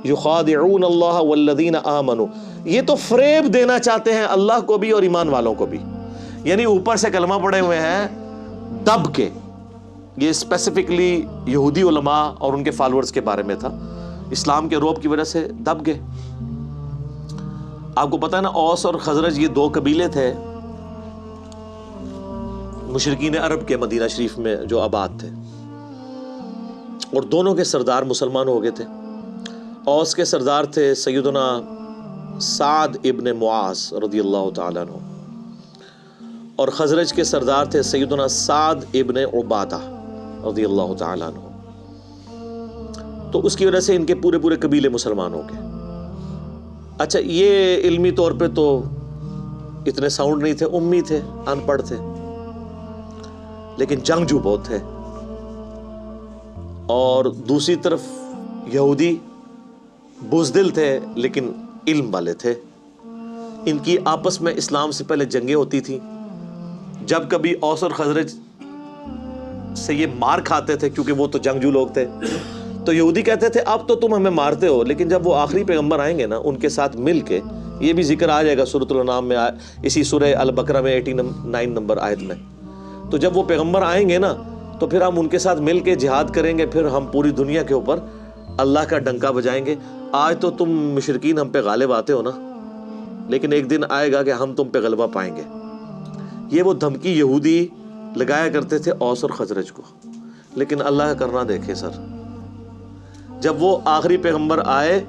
یخادعون اللہ والذین آمنوا، یہ تو فریب دینا چاہتے ہیں اللہ کو بھی اور ایمان والوں کو بھی، یعنی اوپر سے کلمہ پڑے ہوئے ہیں دب کے. یہ اسپیسیفکلی یہودی علماء اور ان کے فالورز کے بارے میں تھا، اسلام کے روب کی وجہ سے دب گئے. آپ کو پتا ہے نا، اوس اور خزرج یہ دو قبیلے تھے مشرکین عرب کے مدینہ شریف میں جو آباد تھے، اور دونوں کے سردار مسلمان ہو گئے تھے. اوس کے سردار تھے سیدنا سعد ابن معاذ رضی اللہ تعالیٰ عنہ، اور خزرج کے سردار تھے سیدنا سعد ابن عبادہ رضی اللہ تعالیٰ عنہ. تو اس کی وجہ سے ان کے پورے پورے قبیلے مسلمان ہو گئے. اچھا، یہ علمی طور پہ تو اتنے ساؤنڈ نہیں تھے، امی تھے، ان پڑھ تھے، لیکن جنگجو بہت تھے. اور دوسری طرف یہودی بزدل تھے لیکن علم والے تھے. ان کی آپس میں اسلام سے پہلے جنگیں ہوتی تھیں. جب کبھی اوس اور خزرج سے یہ مار کھاتے تھے، کیونکہ وہ تو جنگجو لوگ تھے، تو یہودی کہتے تھے اب تو تم ہمیں مارتے ہو، لیکن جب وہ آخری پیغمبر آئیں گے نا ان کے ساتھ مل کے، یہ بھی ذکر آ جائے گا سورۃ الانعام میں، اسی سورہ البقرہ میں 89 نمبر آیت میں، تو جب وہ پیغمبر آئیں گے نا تو پھر ہم ان کے ساتھ مل کے جہاد کریں گے، پھر ہم پوری دنیا کے اوپر اللہ کا ڈنکا بجائیں گے. آج تو تم مشرکین ہم پہ غالب آتے ہو نا، لیکن ایک دن آئے گا کہ ہم تم پہ غلبہ پائیں گے. یہ وہ دھمکی یہودی لگایا کرتے تھے اوس اور خزرج کو. لیکن اللہ کا کرنا دیکھے سر، جب وہ آخری پیغمبر آئے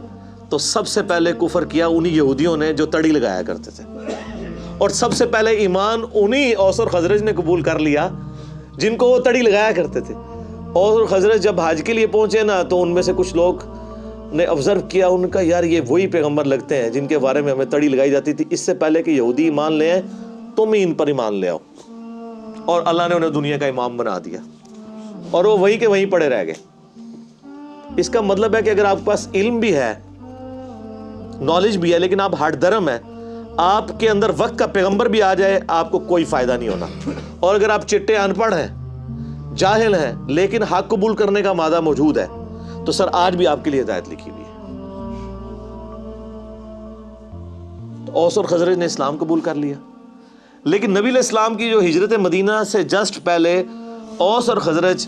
تو سب سے پہلے کفر کیا انہی یہودیوں نے جو تڑی لگایا کرتے تھے، اور سب سے پہلے ایمان انہی اوس اور خزرج نے قبول کر لیا جن کو وہ تڑی لگایا کرتے تھے. اوس اور خزرج جب حج کے لیے پہنچے نا تو ان میں سے کچھ لوگ نے آبزرو کیا، ان کا یار یہ وہی پیغمبر لگتے ہیں جن کے بارے میں ہمیں تڑی لگائی جاتی تھی. اس سے پہلے کہ یہودی ایمان لے آئیں تم ہی ان پر ایمان لے آؤ. اور اللہ نے انہیں دنیا کا امام بنا دیا، اور وہ وہیں کے وہیں پڑے رہ گئے. اس کا مطلب ہے کہ اگر آپ کے پاس علم بھی ہے، نالج بھی ہے، لیکن آپ ہٹ درم ہے، آپ کے اندر وقت کا پیغمبر بھی آ جائے آپ کو کوئی فائدہ نہیں ہونا. اور اگر آپ چٹے ان پڑھ ہیں، جاہل ہیں، لیکن حق قبول کرنے کا مادہ موجود ہے، تو سر آج بھی آپ کے لیے ہدایت لکھی ہوئی ہے. تو اوس اور خزرج نے اسلام قبول کر لیا. لیکن نبی علیہ السلام کی جو ہجرت مدینہ سے جسٹ پہلے اوس اور خزرج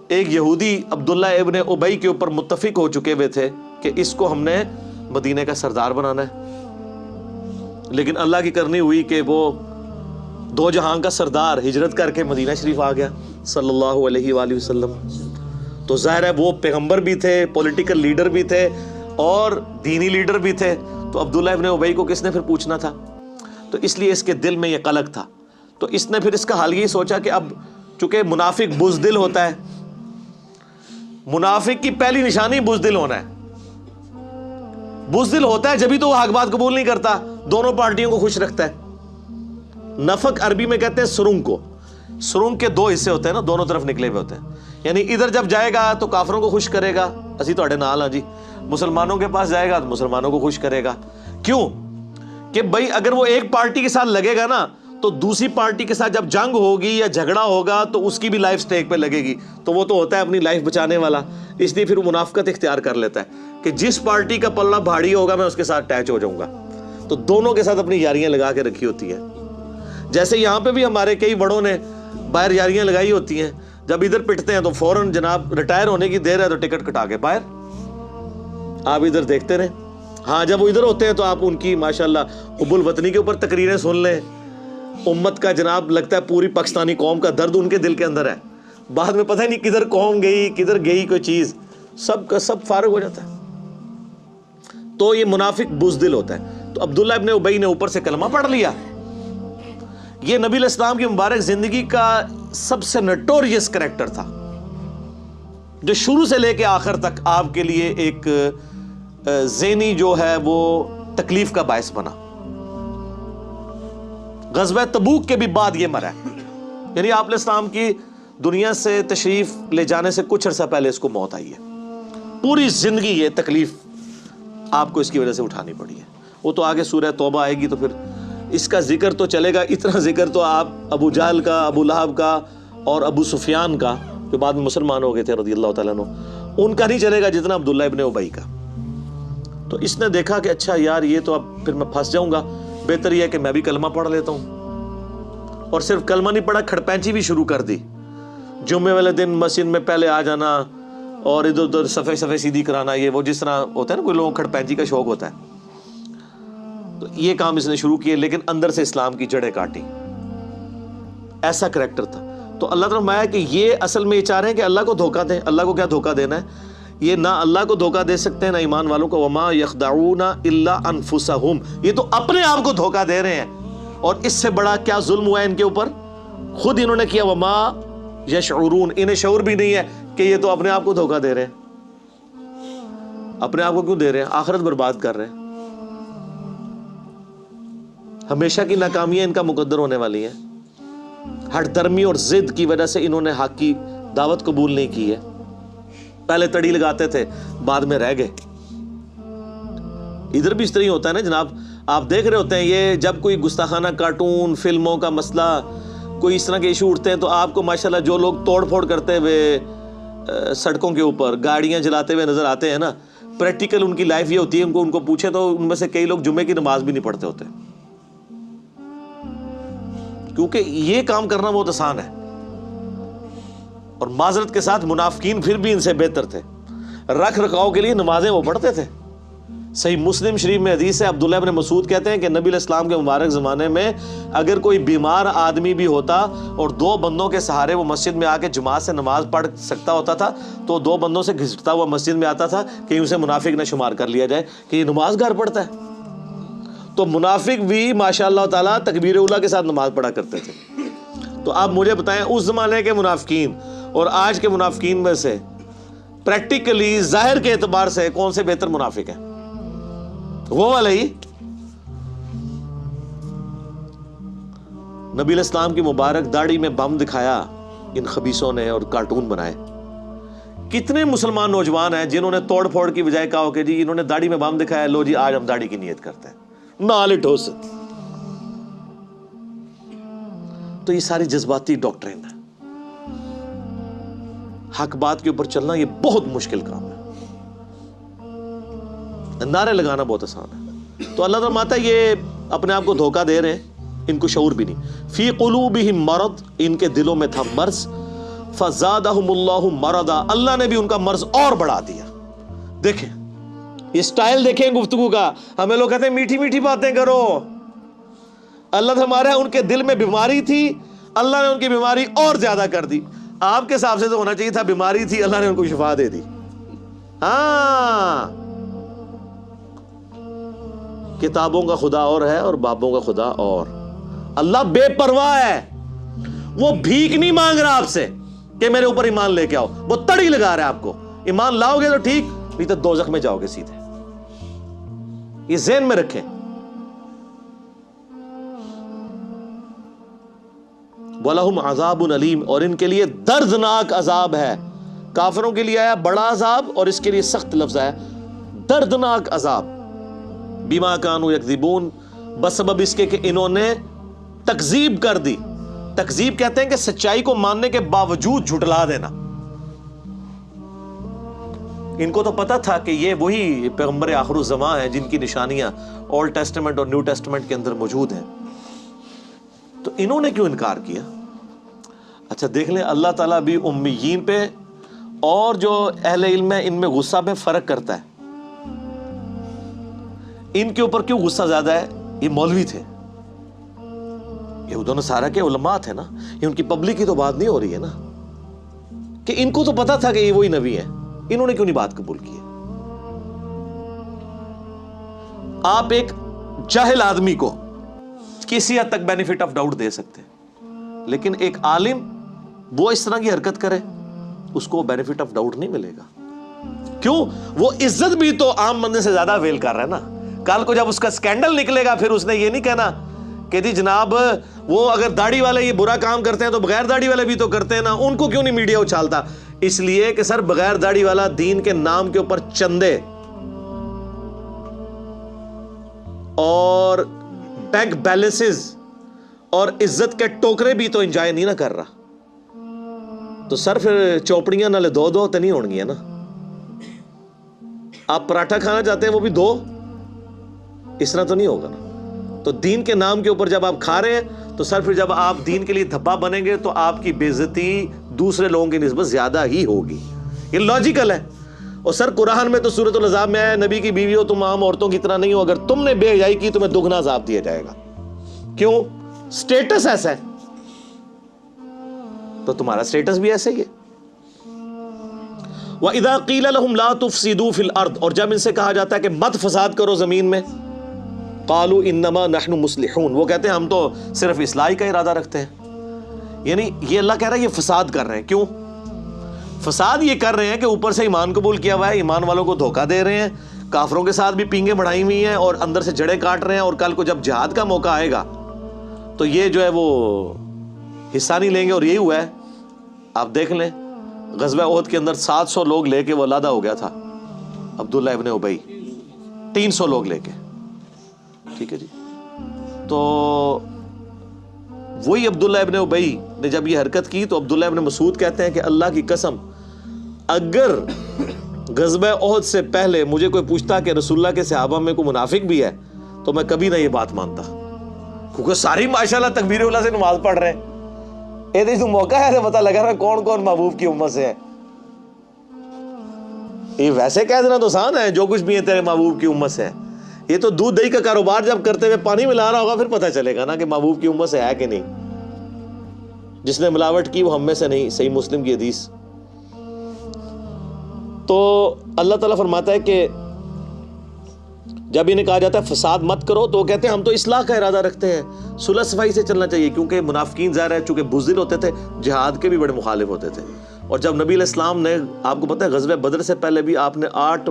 ایک یہودی عبداللہ ابن ابی کے اوپر متفق ہو چکے ہوئے تھے کہ اس کو ہم نے مدینہ کا سردار بنانا ہے. لیکن اللہ کی کرنی ہوئی کہ وہ دو جہاں کا سردار ہجرت کر کے مدینہ شریف آ گیا صلی اللہ علیہ وآلہ وسلم. تو ظاہر ہے وہ پیغمبر بھی تھے، پولیٹیکل لیڈر بھی تھے، اور دینی لیڈر بھی تھے. تو عبداللہ ابن ابی کو کس نے پھر پوچھنا تھا؟ تو اس لیے اس کے دل میں یہ قلق تھا. تو اس نے پھر اس کا حل یہ سوچا کہ اب چونکہ منافق بزدل ہوتا ہے، منافق کی پہلی نشانی بزدل ہونا ہے. بزدل ہوتا ہے جبھی تو وہ حق بات قبول نہیں کرتا، دونوں پارٹیوں کو خوش رکھتا ہے. نفق عربی میں کہتے ہیں سرنگ کو. سرنگ کے دو حصے ہوتے ہیں نا، دونوں طرف نکلے ہوئے ہوتے ہیں. یعنی ادھر جب جائے گا تو کافروں کو خوش کرے گا، اسی تو نال ہاں جی. مسلمانوں کے پاس جائے گا تو مسلمانوں کو خوش کرے گا. کیوں کہ بھائی اگر وہ ایک پارٹی کے ساتھ لگے گا نا تو دوسری پارٹی کے ساتھ جب جنگ ہوگی یا جھگڑا ہوگا تو اس کی بھی لائف سٹیک پہ لگے گی. تو وہ تو ہوتا ہے اپنی لائف بچانے والا، اس لیے پھر وہ منافقت اختیار کر لیتا ہے کہ جس پارٹی کا پلڑا بھاری ہوگا میں اس کے ساتھ اٹیچ ہو جاؤں گا. تو دونوں کے ساتھ اپنی یاریاں لگا کے رکھی ہوتی ہیں. جیسے یہاں پہ بھی ہمارے کئی بڑوں نے باہر یاریاں لگائی ہوتی ہیں، جب ادھر پٹتے ہیں تو فوراً جناب ریٹائر ہونے کی دیر ہے تو ٹکٹ کٹا کے باہر. آپ ادھر دیکھتے رہیں. ہاں جب وہ ادھر ہوتے ہیں تو آپ ان کی ماشاءاللہ حب الوطنی کے اوپر تقریریں سن لیں. امت کا جناب لگتا ہے پوری پاکستانی قوم کا درد ان کے دل کے اندر ہے. بعد میں پتہ نہیں کدھر قوم گئی، کدھر گئی کوئی چیز، سب کا سب فارغ ہو جاتا ہے. تو یہ منافق بزدل ہوتا ہے. تو عبداللہ ابن ابی نے اوپر سے کلمہ پڑھ لیا. یہ نبی علیہ السلام کی مبارک زندگی کا سب سے نٹوریس کریکٹر تھا، جو شروع سے لے کے آخر تک آپ کے لیے ایک ذہنی جو ہے وہ تکلیف کا باعث بنا. غزوہ تبوک کے بھی بعد یہ مرا ہے، یعنی آپ علیہ السلام کی دنیا سے تشریف لے جانے سے کچھ عرصہ پہلے اس کو موت آئی ہے. پوری زندگی یہ تکلیف آپ کو اس کی وجہ سے اٹھانی پڑی ہے. وہ تو آگے سورہ توبہ آئے گی تو پھر اس کا ذکر تو چلے گا. اتنا ذکر تو آپ ابو جہل کا، ابو لہب کا اور ابو سفیان کا جو بعد میں مسلمان ہو گئے تھے رضی اللہ تعالیٰ عنہ، ان کا نہیں چلے گا جتنا عبداللہ ابن ابی کا. تو اس نے دیکھا کہ اچھا یار یہ تو اب پھر میں پھنس جاؤں گا، بہتر یہ ہے کہ میں بھی کلمہ پڑھ لیتا ہوں. اور صرف کلمہ نہیں پڑھا، کھڑپینچی بھی شروع کر دی. جمعے والے دن مسجد میں پہلے آ جانا اور ادھر ادھر صفے سیدھی کرانا، یہ وہ جس طرح ہوتا ہے نا کوئی لوگوں کو کھڑپینچی کا شوق ہوتا ہے. تو یہ کام اس نے شروع کیے، لیکن اندر سے اسلام کی جڑیں کاٹی. ایسا کریکٹر تھا. تو اللہ تعالیٰ نے فرمایا کہ یہ اصل میں یہ چاہ رہے ہیں کہ اللہ کو دھوکہ دیں. اللہ کو کیا دھوکہ دینا ہے؟ یہ نہ اللہ کو دھوکہ دے سکتے ہیں نہ ایمان والوں کو. وما یخدعون الا انفسہم، یہ تو اپنے آپ کو دھوکہ دے رہے ہیں. اور اس سے بڑا کیا ظلم ہوا ہے ان کے اوپر؟ خود انہوں نے کیا. وما یشعرون، انہیں شعور بھی نہیں ہے کہ یہ تو اپنے آپ کو دھوکہ دے رہے ہیں. اپنے آپ کو کیوں دے رہے ہیں؟ آخرت برباد کر رہے ہیں. ہمیشہ کی ناکامیاں ان کا مقدر ہونے والی ہیں. ہٹ درمی اور ضد کی وجہ سے انہوں نے حق کی دعوت قبول نہیں کی ہے. پہلے تڑی لگاتے تھے، بعد میں رہ گئے. ادھر بھی اس طرح ہی ہوتا ہے نا جناب. آپ دیکھ رہے ہوتے ہیں یہ جب کوئی گستاخانہ کارٹون فلموں کا مسئلہ، کوئی اس طرح کے ایشو اٹھتے ہیں، تو آپ کو ماشاءاللہ جو لوگ توڑ پھوڑ کرتے ہوئے سڑکوں کے اوپر گاڑیاں جلاتے ہوئے نظر آتے ہیں نا، پریکٹیکل ان کی لائف یہ ہوتی ہے. ان کو پوچھے تو ان میں سے کئی لوگ جمعے کی نماز بھی نہیں پڑھتے ہوتے، کیونکہ یہ کام کرنا بہت آسان ہے. اور معذرت کے ساتھ منافقین پھر بھی ان سے بہتر تھے. رکھ رکھاؤ کے لیے نمازیں وہ پڑھتے تھے. صحیح مسلم شریف میں حدیث ہے، عبداللہ ابن مسعود کہتے ہیں کہ نبی علیہ السلام کے مبارک زمانے میں اگر کوئی بیمار آدمی بھی ہوتا اور 2 بندوں کے سہارے وہ مسجد میں آ کے جماعت سے نماز پڑھ سکتا ہوتا تھا، تو 2 بندوں سے گھسٹتا ہوا مسجد میں آتا تھا کہ اسے منافق نہ شمار کر لیا جائے کہ یہ نماز گھر پڑھتا ہے. تو منافق بھی ماشاء اللہ تعالیٰ تکبیر اولیٰ کے ساتھ نماز پڑھا کرتے تھے. تو آپ مجھے بتائیں اس زمانے کے منافقین اور آج کے منافقین میں سے پریکٹیکلی ظاہر کے اعتبار سے کون سے بہتر منافق ہیں؟ وہ والے ہی. نبی علیہ السلام کی مبارک داڑھی میں بم دکھایا ان خبیثوں نے اور کارٹون بنائے. کتنے مسلمان نوجوان ہیں جنہوں نے توڑ پھوڑ کی بجائے کہا کہ جی انہوں نے داڑھی میں بم دکھایا، لو جی آج ہم داڑھی کی نیت کرتے ہیں، نال ٹھوس. تو یہ ساری جذباتی ڈاکٹرین ہے. حق بات کے اوپر چلنا یہ بہت مشکل کام ہے. نعرے لگانا بہت آسان ہے. تو اللہ تعالیٰ ماتا یہ اپنے آپ کو دھوکہ دے رہے ہیں، ان کو شعور بھی نہیں. فی قلوبہم مرض، ان کے دلوں میں تھا مرض. فزادہم اللہ مرضا، اللہ نے بھی ان کا مرض اور بڑھا دیا. دیکھیں یہ سٹائل دیکھیں گفتگو کا. ہمیں لوگ کہتے ہیں میٹھی میٹھی باتیں کرو. اللہ تو ہمارے ان کے دل میں بیماری تھی، اللہ نے ان کی بیماری اور زیادہ کر دی. آپ کے حساب سے تو ہونا چاہیے تھا بیماری تھی، اللہ نے ان کو شفا دے دی. ہاں، کتابوں کا خدا اور ہے اور بابوں کا خدا اور. اللہ بے پرواہ ہے، وہ بھیک نہیں مانگ رہا آپ سے کہ میرے اوپر ایمان لے کے آؤ. وہ تڑی لگا رہا ہے آپ کو. ایمان لاؤ گے تو ٹھیک، نہیں تو دوزخ میں جاؤ گے سیدھے. یہ ذہن میں رکھیں. وَلَهُمْ عَذَابٌ عَلِيمٌ، اور ان کے لیے دردناک عذاب ہے. کافروں کے لیے آیا بڑا عذاب اور اس کے لیے سخت لفظ ہے دردناک عذاب. بِمَا كَانُوا يَكْذِبُونَ، بسبب اس کے کہ انہوں نے تکذیب کر دی. تکذیب کہتے ہیں کہ سچائی کو ماننے کے باوجود جھٹلا دینا. ان کو تو پتا تھا کہ یہ وہی پیغمبر آخر الزمان ہیں جن کی نشانیاں اولڈ ٹیسٹمنٹ اور نیو ٹیسٹمنٹ کے اندر موجود ہیں. تو انہوں نے کیوں انکار کیا؟ اچھا دیکھ لیں، اللہ تعالیٰ بھی امیین پہ اور جو اہل علم ہے ان میں غصہ میں فرق کرتا ہے. ان کے اوپر کیوں غصہ زیادہ ہے؟ یہ مولوی تھے، یہود و نصارہ کے علماء تھے نا. یہ ان کی پبلک کی تو بات نہیں ہو رہی ہے نا، کہ ان کو تو پتا تھا کہ یہ وہی نبی ہے. انہوں نے کیوں نہیں بات قبول کی؟ آپ ایک جاہل آدمی کو کسی حد تک بینیفٹ آف ڈاؤٹ دے سکتے ہیں، لیکن ایک عالم وہ اس طرح کی حرکت کرے اس کو بینیفٹ آف ڈاؤٹ نہیں ملے گا. کیوں؟ وہ عزت بھی تو عام بندے سے زیادہ ویل کر رہا ہے نا. کل کو جب اس کا سکینڈل نکلے گا پھر اس نے یہ نہیں کہنا کہ جی جناب وہ اگر داڑھی والے یہ برا کام کرتے ہیں تو بغیر داڑھی والے بھی تو کرتے ہیں نا، ان کو کیوں نہیں میڈیا اچھالتا؟ اس لیے کہ سر بغیر داڑھی والا دین کے نام کے اوپر چندے اور بینک بیلنسز اور عزت کے ٹوکرے بھی تو انجوائے نہیں نہ کر رہا. تو سر پھر چوپڑیاں نالے دو تو نہیں ہون گیا نا. آپ پراٹھا کھانا چاہتے ہیں وہ بھی 2، اس طرح تو نہیں ہوگا نا. تو دین کے نام کے اوپر جب آپ کھا رہے ہیں تو سر پھر جب آپ دین کے لیے دھبا بنیں گے تو آپ کی بے عزتی دوسرے لوگوں کی نسبت زیادہ ہی ہوگی. یہ لاجیکل ہے. اور سر قرآن میں تو سورۃ الاحزاب میں ہے نبی کی بیوی ہو تم عام عورتوں کی طرح نہیں ہو، اگر تم نے بے حیائی کی تمہیں دگنا عذاب دیا جائے گا. کیوں؟ سٹیٹس ایسا ہے تو تمہارا سٹیٹس بھی ایسے ہی ہے. وَإِذَا قِيلَ لَهُمْ لَا تُفْسِدُوا فِي الْأَرْضِ، اور جب ان سے کہا جاتا ہے کہ مت فساد کرو زمین میں، قَالُوا إِنَّمَا نَحْنُ مُصْلِحُونَ، وہ کہتے ہیں ہم تو صرف اصلاح کا ارادہ رکھتے ہیں. یعنی یہ اللہ کہہ رہا ہے یہ فساد کر رہے ہیں. کیوں فساد یہ کر رہے ہیں کہ اوپر سے ایمان قبول کیا ہوا ہے، ایمان والوں کو دھوکہ دے رہے ہیں، کافروں کے ساتھ بھی پینگیں بڑھائی ہوئی ہیں اور اندر سے جڑیں کاٹ رہے ہیں، اور کل کو جب جہاد کا موقع آئے گا تو یہ جو ہے وہ حصہ نہیں لیں گے. اور یہی ہوا ہے. آپ دیکھ لیں غزوہ احد کے اندر 700 لوگ لے کے وہ علیحدہ ہو گیا تھا عبداللہ ابن ابی، 300 لوگ لے کے. ٹھیک ہے جی. تو وہی عبداللہ ابن ابی نے جب یہ حرکت کی تو عبداللہ ابن مسعود کہتے ہیں کہ اللہ کی قسم اگر غزوہ احد سے پہلے مجھے کوئی پوچھتا کہ رسول اللہ کے صحابہ میں کوئی منافق بھی ہے تو میں کبھی نہ یہ بات مانتا، کیونکہ ساری ماشاءاللہ تکبیر اللہ سے نماز پڑھ رہے ہیں. یہ تو موقع ہے تو پتہ لگا رہا کون کون محبوب کی امت سے ہے. یہ ویسے کہہ دینا تو آسان ہے جو کچھ بھی ہے تیرے محبوب کی امت سے ہے. یہ تو دودھ دہی کا کاروبار جب کرتے ہوئے پانی ملا رہا ہوگا پھر پتہ چلے گا نا کہ محبوب کی امت سے ہے کہ نہیں. جس نے ملاوٹ کی وہ ہم میں سے نہیں. صحیح مسلم کی حدیث. تو اللہ تعالیٰ فرماتا ہے کہ جب انہیں کہا جاتا ہے فساد مت کرو تو وہ کہتے ہیں ہم تو اصلاح کا ارادہ رکھتے ہیں، صلح صفائی سے چلنا چاہیے. کیونکہ منافقین ظاہر ہے چونکہ بزدل ہوتے تھے، جہاد کے بھی بڑے مخالف ہوتے تھے. اور جب نبی علیہ السلام نے، آپ کو پتہ ہے غزوہ بدر سے پہلے بھی آپ نے 8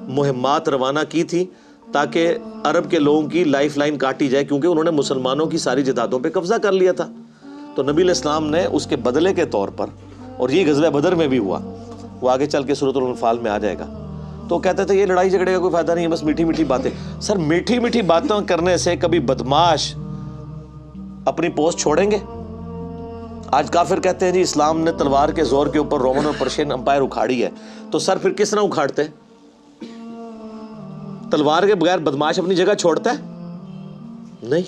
مہمات روانہ کی تھی تاکہ عرب کے لوگوں کی لائف لائن کاٹی جائے، کیونکہ انہوں نے مسلمانوں کی ساری جائیدادوں پہ قبضہ کر لیا تھا. تو نبی علیہ السلام نے اس کے بدلے کے طور پر، اور یہ غزوہ بدر میں بھی ہوا، وہ آگے چل کے سورۃ الانفال میں آ جائے گا، تو کہتے تھے یہ لڑائی جھگڑے کا کوئی فائدہ نہیں ہے، بس میٹھی میٹھی باتیں. سر میٹھی میٹھی باتیں کرنے سے کبھی بدماش اپنی پوسٹ چھوڑیں گے؟ آج کافر کہتے ہیں جی اسلام نے تلوار کے زور کے اوپر رومن اور پرشین امپائر اکھاڑی ہے. تو سر پھر کس طرح اکھاڑتے؟ تلوار کے بغیر بدماش اپنی جگہ چھوڑتا ہے؟ نہیں.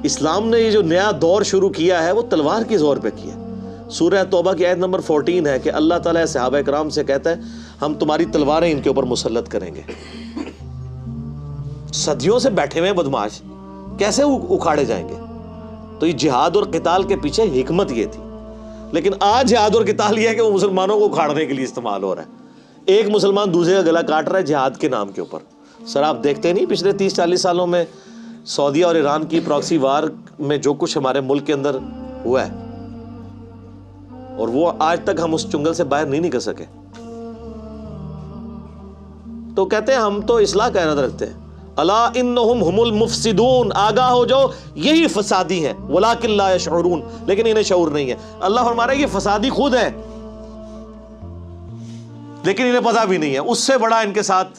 اسلام نے یہ جو نیا دور شروع کیا ہے وہ تلوار کی زور پہ کیا. سورہ توبہ کی آیت نمبر 14 ہے کہ اللہ تعالیٰ صحابہ کرام سے کہتا ہے ہم تمہاری تلواریں ان کے اوپر مسلط کریں گے. صدیوں سے بیٹھے ہوئے بدماش کیسے اکھاڑے جائیں گے؟ تو یہ جہاد اور قتال کے پیچھے حکمت یہ تھی. لیکن آج جہاد اور قتال یہ ہے کہ وہ مسلمانوں کو اکھاڑنے کے لیے استعمال ہو رہا ہے. ایک مسلمان دوسرے کا گلا کاٹ رہا ہے جہاد کے نام کے اوپر. سر آپ دیکھتے نہیں پچھلے 30-40 سالوں میں سعودیہ اور ایران کی پراکسی وار میں جو کچھ ہمارے ملک کے اندر ہوا ہے، اور وہ آج تک ہم اس چنگل سے باہر نہیں نکل سکے. تو کہتے ہیں ہم تو اصلاح کا ارادہ رکھتے ہیں. الا انہم هم المفسدون، آگاہ ہو جاؤ یہی فسادی ہیں، ولکن لا یشعرون، لیکن انہیں شعور نہیں ہے. اللہ فرما رہا ہے یہ فسادی خود ہے لیکن انہیں پتہ بھی نہیں ہے. اس سے بڑا ان کے ساتھ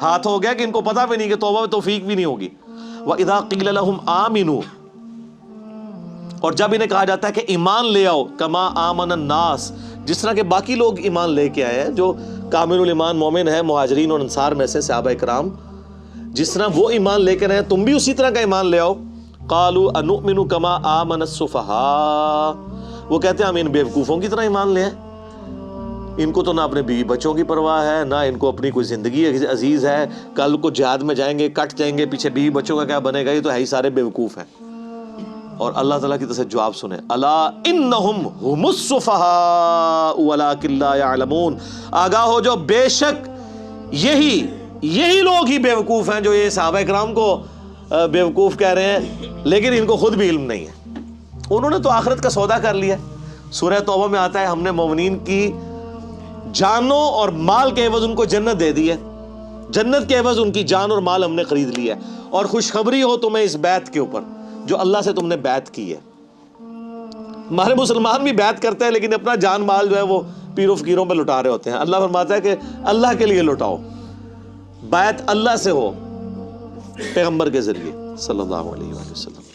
ہاتھ ہو گیا کہ ان کو پتہ بھی نہیں کہ توبہ میں توفیق بھی نہیں ہوگی. وَإِذَا قِيلَ لَهُمْ آمِنُوا، اور جب انہیں کہا جاتا ہے کہ ایمان لے آؤ، کما آمن الناس، جس طرح کہ باقی لوگ ایمان لے کے آئے ہیں جو کامل الایمان مومن ہیں مہاجرین اور انصار میں سے صحابہ کرام، جس طرح وہ ایمان لے کر آئے تم بھی اسی طرح کا ایمان لے آؤ. قالوا انؤمن کما آمن السفہاء، وہ کہتے ہیں ہم ان بیوقوفوں کی طرح ایمان لے آئے. ان کو تو نہ اپنے بیوی بچوں کی پرواہ ہے، نہ ان کو اپنی کوئی زندگی عزیز ہے. کل کو جہاد میں جائیں گے کٹ جائیں گے، پیچھے بیوی بچوں کا کیا بنے گا؟ یہ تو ہے ہی سارے بیوقوف ہیں. اور اللہ تعالیٰ کی طرف سے جواب سنیں، الا انہم هم السفہاء ولکن لا یعلمون، آگاہ ہو جو بے شک یہی لوگ ہی بیوقوف ہیں جو یہ صحابہ کرام کو بیوقوف کہہ رہے ہیں، لیکن ان کو خود بھی علم نہیں ہے. انہوں نے تو آخرت کا سودا کر لیا. سورہ توبہ میں آتا ہے ہم نے مومنین کی جانوں اور مال کے عوض ان کو جنت دے دی ہے، جنت کے عوض ان کی جان اور مال ہم نے خرید لیا ہے. اور خوشخبری ہو تمہیں اس بیعت کے اوپر جو اللہ سے تم نے بیعت کی ہے. ہمارے مسلمان بھی بیعت کرتے ہیں لیکن اپنا جان مال جو ہے وہ پیر و فقیروں پہ لٹا رہے ہوتے ہیں. اللہ فرماتا ہے کہ اللہ کے لیے لٹاؤ، بیعت اللہ سے ہو پیغمبر کے ذریعے صلی اللہ علیہ وسلم.